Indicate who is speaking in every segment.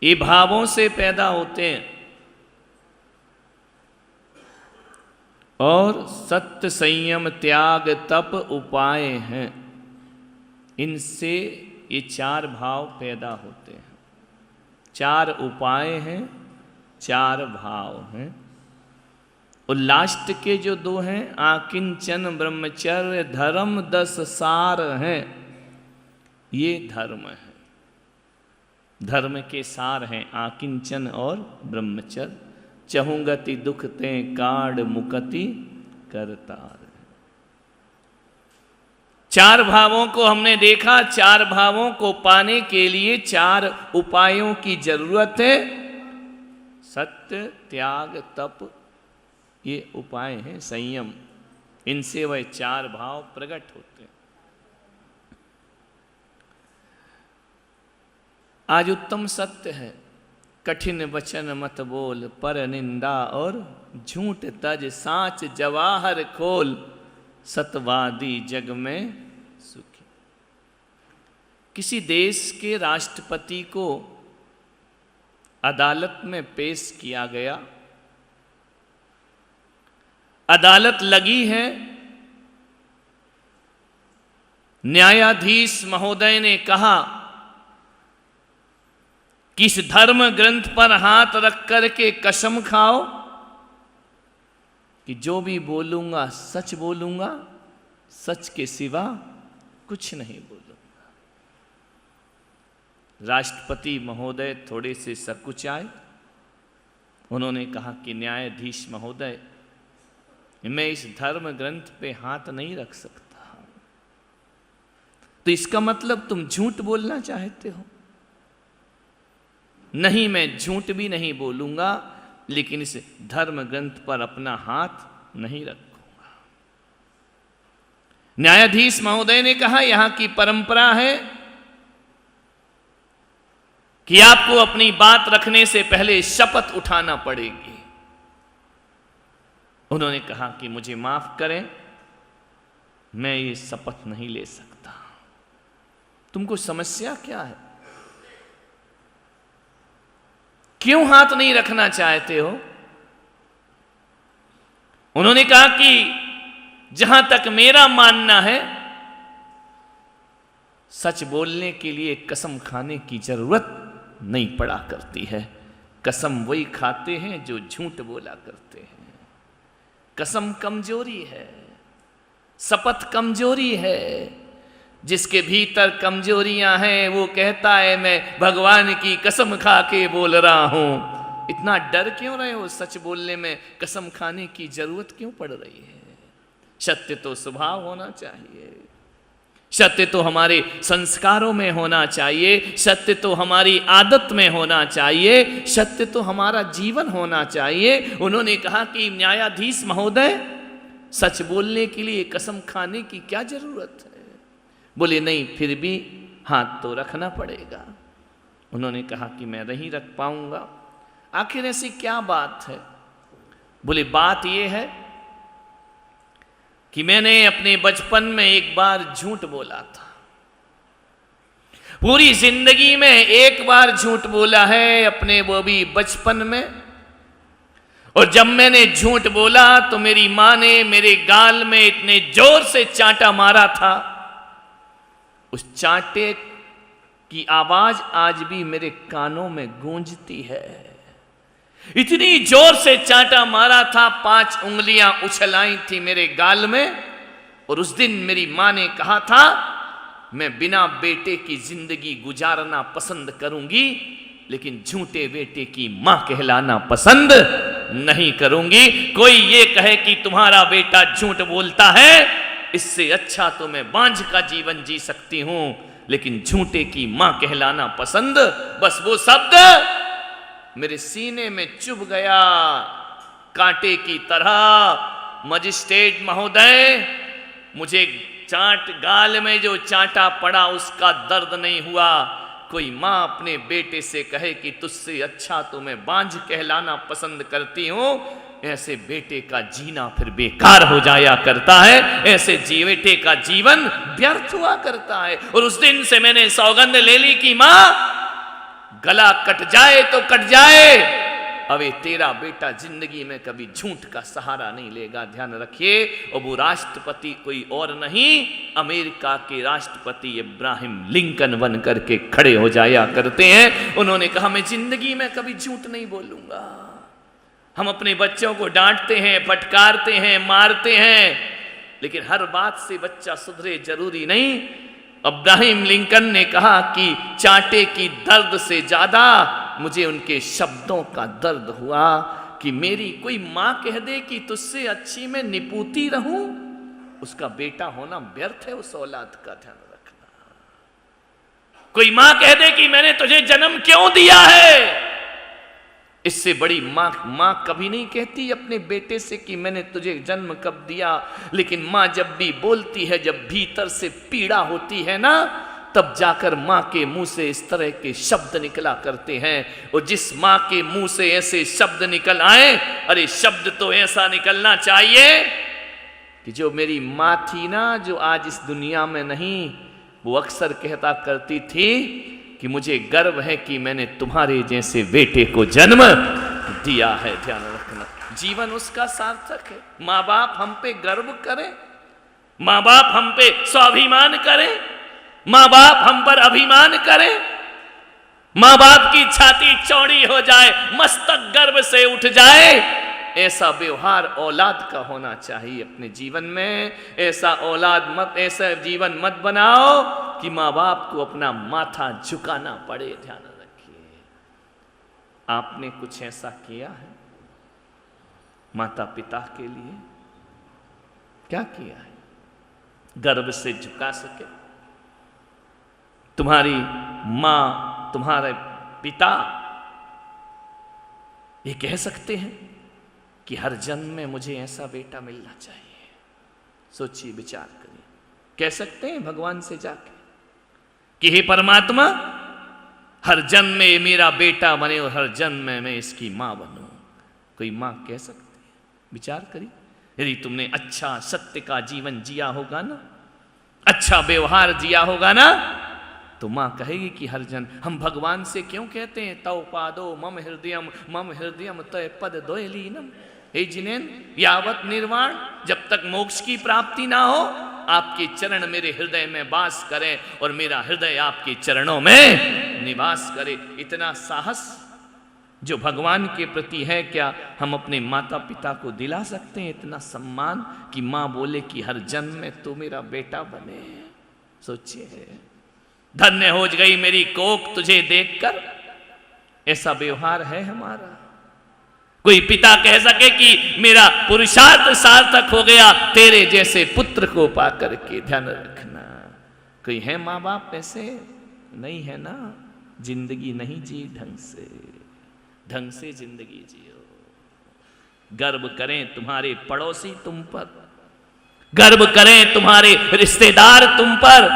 Speaker 1: ये भावों से पैदा होते हैं। और सत्य, संयम, त्याग, तप उपाय हैं। इनसे ये चार भाव पैदा होते हैं। चार उपाय हैं, चार भाव हैं। और लास्ट के जो दो हैं, आकिंचन, ब्रह्मचर्य, धर्म, 10 सार हैं। ये धर्म है, धर्म के सार हैं आकिंचन और ब्रह्मचर्य। चहुंगति दुख ते काढ़ मुकति करतार। चार भावों को हमने देखा। चार भावों को पाने के लिए चार उपायों की जरूरत है। सत्य, त्याग, तप, ये उपाय हैं। संयम, इनसे वह चार भाव प्रकट होते हैं। आज उत्तम सत्य है, कठिन वचन मत बोल, पर निंदा और झूठ तज, साच जवाहर खोल, सतवादी जग में सुखी। किसी देश के राष्ट्रपति को अदालत में पेश किया गया। अदालत लगी है। न्यायाधीश महोदय ने कहा कि इस धर्म ग्रंथ पर हाथ रख करके कसम खाओ कि जो भी बोलूंगा सच बोलूंगा, सच के सिवा कुछ नहीं बोलूंगा। राष्ट्रपति महोदय थोड़े से सकुचाए। उन्होंने कहा कि न्यायाधीश महोदय, मैं इस धर्म ग्रंथ पे हाथ नहीं रख सकता। तो इसका मतलब तुम झूठ बोलना चाहते हो? नहीं, मैं झूठ भी नहीं बोलूंगा, लेकिन इस धर्म ग्रंथ पर अपना हाथ नहीं रखूंगा। न्यायाधीश महोदय ने कहा, यहां की परंपरा है कि आपको अपनी बात रखने से पहले शपथ उठाना पड़ेगी। उन्होंने कहा कि मुझे माफ करें, मैं ये शपथ नहीं ले सकता। तुमको समस्या क्या है? क्यों हाथ नहीं रखना चाहते हो? उन्होंने कहा कि जहां तक मेरा मानना है, सच बोलने के लिए कसम खाने की जरूरत नहीं पड़ा करती है। कसम वही खाते हैं जो झूठ बोला करते हैं। कसम कमजोरी है, शपथ कमजोरी है। जिसके भीतर कमजोरियां हैं वो कहता है मैं भगवान की कसम खा के बोल रहा हूं। इतना डर क्यों रहे हो? सच बोलने में कसम खाने की जरूरत क्यों पड़ रही है? सत्य तो स्वभाव होना चाहिए। सत्य तो हमारे संस्कारों में होना चाहिए। सत्य तो हमारी आदत में होना चाहिए। सत्य तो हमारा जीवन होना चाहिए। उन्होंने कहा कि न्यायाधीश महोदय, सच बोलने के लिए कसम खाने की क्या जरूरत है? बोले नहीं, फिर भी हाथ तो रखना पड़ेगा। उन्होंने कहा कि मैं नहीं रख पाऊंगा। आखिर ऐसी क्या बात है? बोले बात यह है कि मैंने अपने बचपन में एक बार झूठ बोला था। पूरी जिंदगी में एक बार झूठ बोला है, अपने वो भी बचपन में। और जब मैंने झूठ बोला तो मेरी मां ने मेरे गाल में इतने जोर से चांटा मारा था, उस चांटे की आवाज आज भी मेरे कानों में गूंजती है। इतनी जोर से चांटा मारा था, 5 उंगलियां उछलाई थी मेरे गाल में। और उस दिन मेरी मां ने कहा था, मैं बिना बेटे की जिंदगी गुजारना पसंद करूंगी, लेकिन झूठे बेटे की मां कहलाना पसंद नहीं करूंगी। कोई ये कहे कि तुम्हारा बेटा झूठ बोलता है, इससे अच्छा तो मैं बांझ का जीवन जी सकती हूं, लेकिन झूठे की मां कहलाना पसंद। बस वो शब्द मेरे सीने में चुभ गया कांटे की तरह। मजिस्ट्रेट महोदय, मुझे गाल में जो चांटा पड़ा उसका दर्द नहीं हुआ। कोई मां अपने बेटे से कहे कि तुझसे अच्छा तो मैं बांझ कहलाना पसंद करती हूं, ऐसे बेटे का जीना फिर बेकार हो जाया करता है। ऐसे बेटे का जीवन व्यर्थ हुआ करता है। और उस दिन से मैंने सौगंध ले ली कि मां, गला कट जाए तो कट जाए, अबे तेरा बेटा जिंदगी में कभी झूठ का सहारा नहीं लेगा, ध्यान रखिए। और वो राष्ट्रपति कोई और नहीं, अमेरिका के राष्ट्रपति इब्राहिम लिंकन बन करके खड़े हो जाया करते हैं। उन्होंने कहा मैं जिंदगी में कभी झूठ नहीं बोलूंगा। हम अपने बच्चों को डांटते हैं, फटकारते हैं, मारते हैं, लेकिन हर बात से बच्चा सुधरे जरूरी नहीं। इब्राहिम लिंकन ने कहा कि चांटे की दर्द से ज्यादा मुझे उनके शब्दों का दर्द हुआ कि मेरी कोई माँ कह दे कि तुझसे अच्छी मैं निपूती रहूं, उसका बेटा होना व्यर्थ है, उस औलाद का ध्यान रखना। कोई माँ कह दे कि मैंने तुझे जन्म क्यों दिया है, इससे बड़ी माँ कभी नहीं कहती अपने बेटे से कि मैंने तुझे जन्म कब दिया। लेकिन माँ जब भी बोलती है, जब भीतर से पीड़ा होती है ना, तब जाकर माँ के मुंह से इस तरह के शब्द निकला करते हैं। और जिस माँ के मुंह से ऐसे शब्द निकल आए, अरे शब्द तो ऐसा निकलना चाहिए कि जो मेरी माँ थी ना, जो आज इस दुनिया में नहीं, वो अक्सर कहता करती थी कि मुझे गर्व है कि मैंने तुम्हारे जैसे बेटे को जन्म दिया है। ध्यान रखना, जीवन उसका सार्थक है। माँ बाप हम पे गर्व करें, माँ बाप हम पे स्वाभिमान करें, माँ बाप हम पर अभिमान करें, माँ बाप की छाती चौड़ी हो जाए, मस्तक गर्व से उठ जाए। ऐसा व्यवहार औलाद का होना चाहिए अपने जीवन में। ऐसा ऐसा जीवन मत बनाओ कि माँ बाप को अपना माथा झुकाना पड़े। ध्यान रखिए, आपने कुछ ऐसा किया है माता पिता के लिए? क्या किया है गर्व से झुका सके? तुम्हारी माँ, तुम्हारे पिता ये कह सकते हैं कि हर जन्म में मुझे ऐसा बेटा मिलना चाहिए? सोचिए, विचार करिए। कह सकते हैं भगवान से जाके कि हे परमात्मा, हर जन्म में मेरा बेटा बने और हर जन्म में मैं इसकी मां बनूं? कोई मां कह सकती है? विचार करिए। यदि तुमने अच्छा सत्य का जीवन जिया होगा ना, अच्छा व्यवहार जिया होगा ना, तो मां कहेगी कि हर जन। हम भगवान से क्यों कहते हैं तव पादो मम हृदयम तय पद दोयलीनम, हे जिनेन यावत निर्वाण, जब तक मोक्ष की प्राप्ति ना हो, आपके चरण मेरे हृदय में वास करें और मेरा हृदय आपके चरणों में निवास करे। इतना साहस जो भगवान के प्रति है, क्या हम अपने माता पिता को दिला सकते हैं? इतना सम्मान कि माँ बोले कि हर जन्म में तू मेरा बेटा बने। सोचिए, धन्य हो गई मेरी कोख तुझे देखकर। ऐसा व्यवहार है हमारा? कोई पिता कह सके कि मेरा पुरुषार्थ सार्थक हो गया तेरे जैसे पुत्र को पाकर के? ध्यान रखना, कोई है माँ बाप ऐसे? नहीं है ना। जिंदगी नहीं जी ढंग से जिंदगी जियो। गर्व करें तुम्हारे पड़ोसी तुम पर, गर्व करें तुम्हारे रिश्तेदार तुम पर,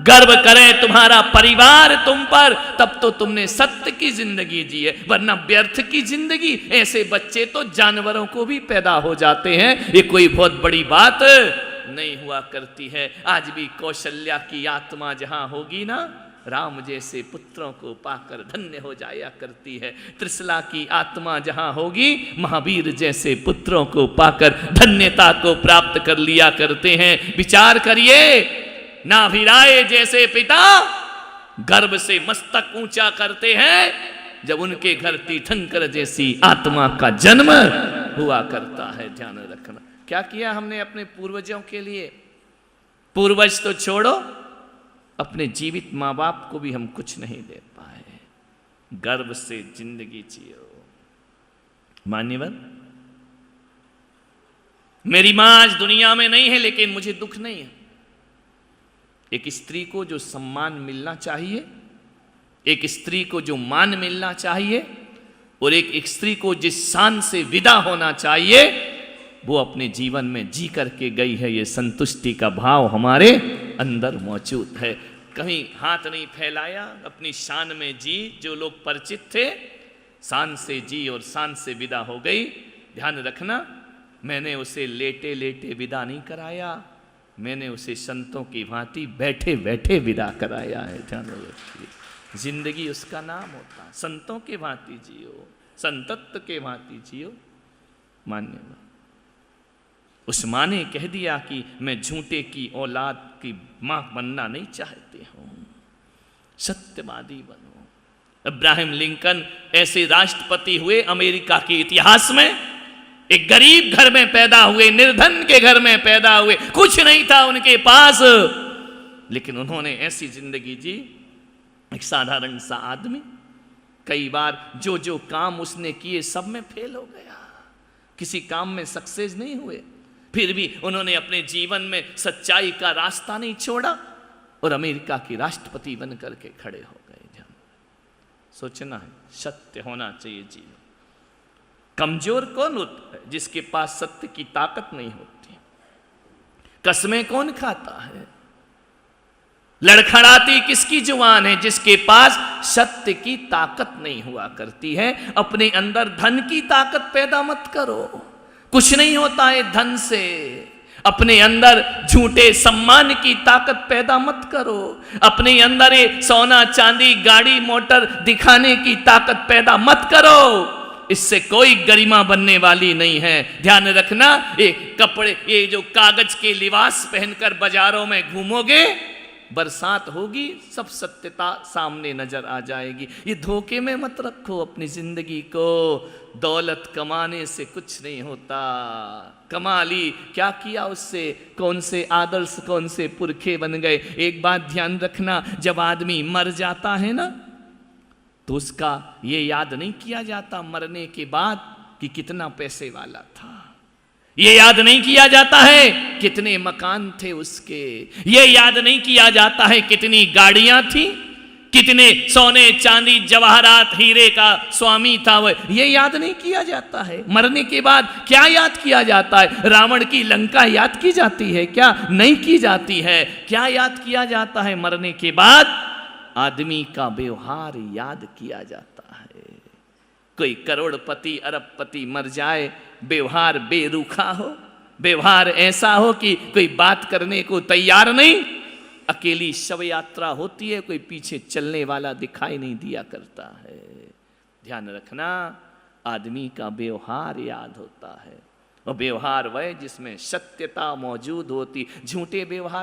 Speaker 1: गर्व करें तुम्हारा परिवार तुम पर, तब तो तुमने सत्य की जिंदगी जी है। वरना व्यर्थ की जिंदगी, ऐसे बच्चे तो जानवरों को भी पैदा हो जाते हैं, ये कोई बहुत बड़ी बात नहीं हुआ करती है। आज भी कौशल्या की आत्मा जहां होगी ना, राम जैसे पुत्रों को पाकर धन्य हो जाया करती है। त्रिशला की आत्मा जहां होगी, महावीर जैसे पुत्रों को पाकर धन्यता को प्राप्त कर लिया करते हैं। विचार करिए, नाभिराय जैसे पिता गर्व से मस्तक ऊंचा करते हैं जब उनके घर तीर्थंकर जैसी आत्मा का जन्म हुआ करता है। ध्यान रखना, क्या किया हमने अपने पूर्वजों के लिए? पूर्वज तो छोड़ो, अपने जीवित माँ बाप को भी हम कुछ नहीं दे पाए। गर्व से जिंदगी जियो। मान्यवर, मेरी मां आज दुनिया में नहीं है, लेकिन मुझे दुख नहीं है। एक स्त्री को जो सम्मान मिलना चाहिए, एक स्त्री को जो मान मिलना चाहिए, और एक स्त्री को जिस शान से विदा होना चाहिए, वो अपने जीवन में जी करके गई है। ये संतुष्टि का भाव हमारे अंदर मौजूद है। कहीं हाथ नहीं फैलाया, अपनी शान में जी। जो लोग परिचित थे, शान से जी और शान से विदा हो गई। ध्यान रखना, मैंने उसे लेटे लेटे विदा नहीं कराया, मैंने उसे संतों की भांति बैठे बैठे विदा कराया है। ध्यान रखिए, जिंदगी उसका नाम होता। संतों के भांति जियो, संतत्व के भांति जियो। मान्य उस माँ ने कह दिया कि मैं झूठे की औलाद की माँ बनना नहीं चाहती हूं, सत्यवादी बनो। अब्राहम लिंकन ऐसे राष्ट्रपति हुए अमेरिका के इतिहास में। एक गरीब घर में पैदा हुए, निर्धन के घर में पैदा हुए, कुछ नहीं था उनके पास, लेकिन उन्होंने ऐसी जिंदगी जी। एक साधारण सा आदमी, कई बार जो जो काम उसने किए सब में फेल हो गया, किसी काम में सक्सेस नहीं हुए, फिर भी उन्होंने अपने जीवन में सच्चाई का रास्ता नहीं छोड़ा और अमेरिका के राष्ट्रपति बन करके खड़े हो गए। सोचना है, सत्य होना चाहिए जीवन। कमजोर कौन होता है? जिसके पास सत्य की ताकत नहीं होती। कसमें कौन खाता है? लड़खड़ाती किसकी जुबान है? जिसके पास सत्य की ताकत नहीं हुआ करती है। अपने अंदर धन की ताकत पैदा मत करो, कुछ नहीं होता है धन से। अपने अंदर झूठे सम्मान की ताकत पैदा मत करो। अपने अंदर ये सोना चांदी गाड़ी मोटर दिखाने की ताकत पैदा मत करो, इससे कोई गरिमा बनने वाली नहीं है। ध्यान रखना, ये कपड़े, ये जो कागज के लिबास पहनकर बाजारों में घूमोगे, बरसात होगी, सब सत्यता सामने नजर आ जाएगी। ये धोखे में मत रखो अपनी जिंदगी को। दौलत कमाने से कुछ नहीं होता। कमा ली, क्या किया उससे? कौन से आदर्श, कौन से पुरखे बन गए? एक बात ध्यान रखना, जब आदमी मर जाता है ना, तो उसका ये याद नहीं किया जाता मरने के बाद कि कितना पैसे वाला था। ये याद नहीं किया जाता है कितने मकान थे उसके। ये याद नहीं किया जाता है कितनी गाड़ियां थी, कितने सोने चांदी जवाहरात हीरे का स्वामी था वह। ये याद नहीं किया जाता है। मरने के बाद क्या याद किया जाता है? रावण की लंका याद की जाती है क्या? नहीं की जाती है। क्या याद किया जाता है मरने के बाद? आदमी का व्यवहार याद किया जाता है। कोई करोड़पति अरबपति मर जाए, व्यवहार बेरुखा हो, व्यवहार ऐसा हो कि कोई बात करने को तैयार नहीं। अकेली शव यात्रा होती है, कोई पीछे चलने वाला दिखाई नहीं दिया करता है। ध्यान रखना, आदमी का व्यवहार याद होता है, और व्यवहार वह जिसमें सत्यता मौजूद होती। झूठे व्यवहार